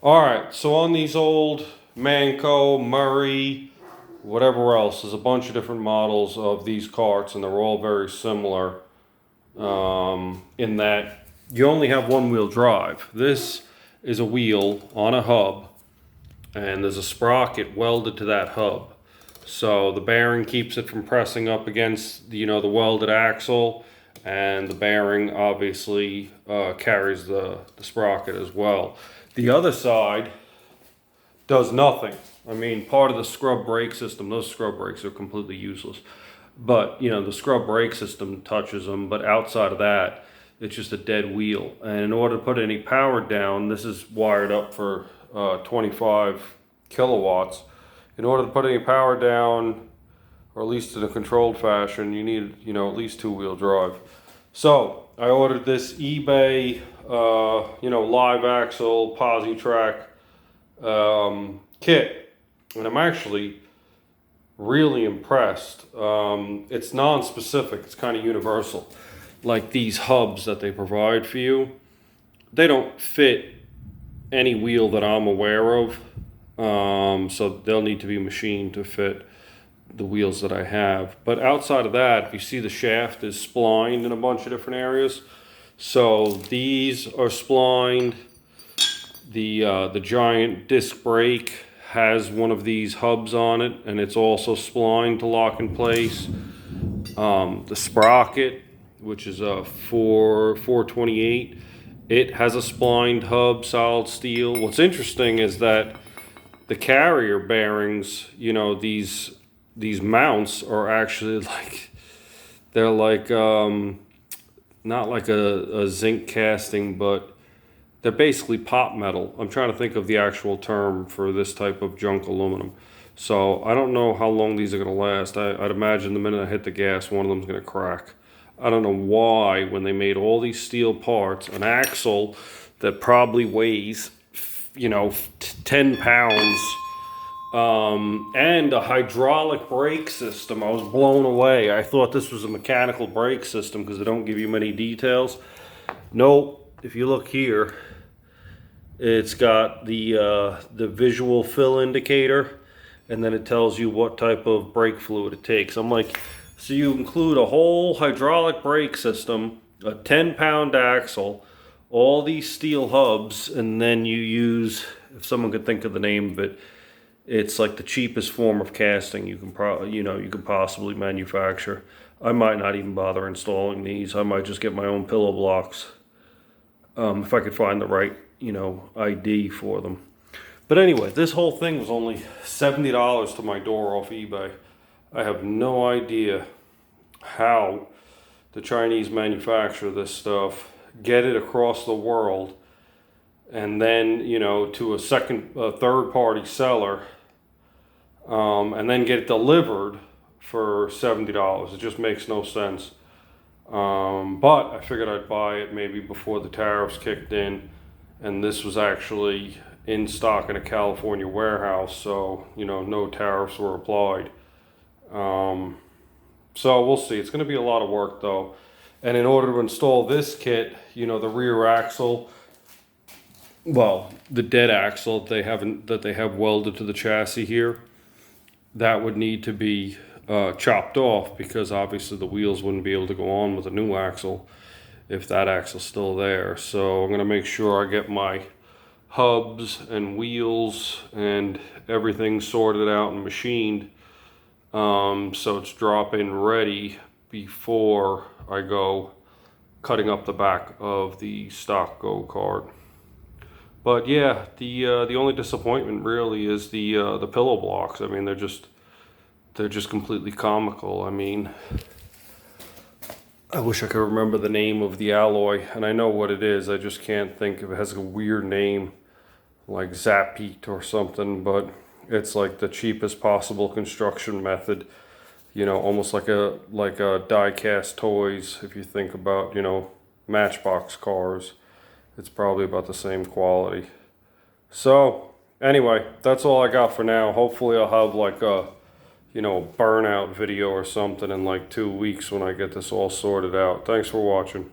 All right, so on these old Manco, Murray, whatever else, there's a bunch of different models of these carts, and they're all very similar in that you only have one wheel drive. This is a wheel on a hub, and there's a sprocket welded to that hub. So the bearing keeps it from pressing up against the welded axle, and the bearing obviously carries the sprocket as well. The other side does nothing. I mean, part of the scrub brake system, those scrub brakes are completely useless. But, the scrub brake system touches them, but outside of that, it's just a dead wheel. And in order to put any power down, this is wired up for 25 kilowatts. In order to put any power down, or at least in a controlled fashion, you need, at least two-wheel drive. So I ordered this eBay, live axle posi track kit, and I'm actually really impressed. It's non-specific, it's kind of universal. Like these hubs that they provide for you, they don't fit any wheel that I'm aware of. So they'll need to be machined to fit the wheels that I have. But outside of that, if you see, the shaft is splined in a bunch of different areas. So these are splined. The giant disc brake has one of these hubs on it, and it's also splined to lock in place. The sprocket, which is a 428, it has a splined hub, solid steel. What's interesting is that the carrier bearings, these mounts are actually they're like, not like a zinc casting, but they're basically pot metal. I'm trying to think of the actual term for this type of junk aluminum. So I don't know how long these are going to last. I'd imagine the minute I hit the gas, one of them's going to crack. I don't know why, when they made all these steel parts, an axle that probably weighs 10 pounds, and a hydraulic brake system. I was blown away. I thought this was a mechanical brake system because they don't give you many details. Nope. If you look here, it's got the visual fill indicator, and then it tells you what type of brake fluid it takes. I'm like, so you include a whole hydraulic brake system, a 10-pound axle, all these steel hubs, and then you use, if someone could think of the name of it, it's like the cheapest form of casting you can possibly manufacture. I might not even bother installing these. I might just get my own pillow blocks, if I could find the right, ID for them. But anyway, this whole thing was only $70 to my door off eBay. I have no idea how the Chinese manufacture this stuff, get it across the world, and then, to a third-party seller, and then get it delivered for $70. It just makes no sense. But I figured I'd buy it maybe before the tariffs kicked in, and this was actually in stock in a California warehouse, so, no tariffs were applied. So we'll see. It's going to be a lot of work, though. And in order to install this kit, the rear axle, well, the dead axle that they have welded to the chassis here, that would need to be chopped off, because obviously the wheels wouldn't be able to go on with a new axle if that axle's still there. So I'm going to make sure I get my hubs and wheels and everything sorted out and machined, so it's drop-in ready before I go cutting up the back of the stock go-kart. But yeah, the only disappointment really is the pillow blocks. I mean, they're just completely comical. I mean, I wish I could remember the name of the alloy, and I know what it is. I just can't think of it. It has a weird name, like Zapite or something, but it's like the cheapest possible construction method. Almost like a die-cast toys. If you think about, Matchbox cars, it's probably about the same quality. So anyway, that's all I got for now. Hopefully I'll have like a burnout video or something in like 2 weeks when I get this all sorted out. Thanks for watching.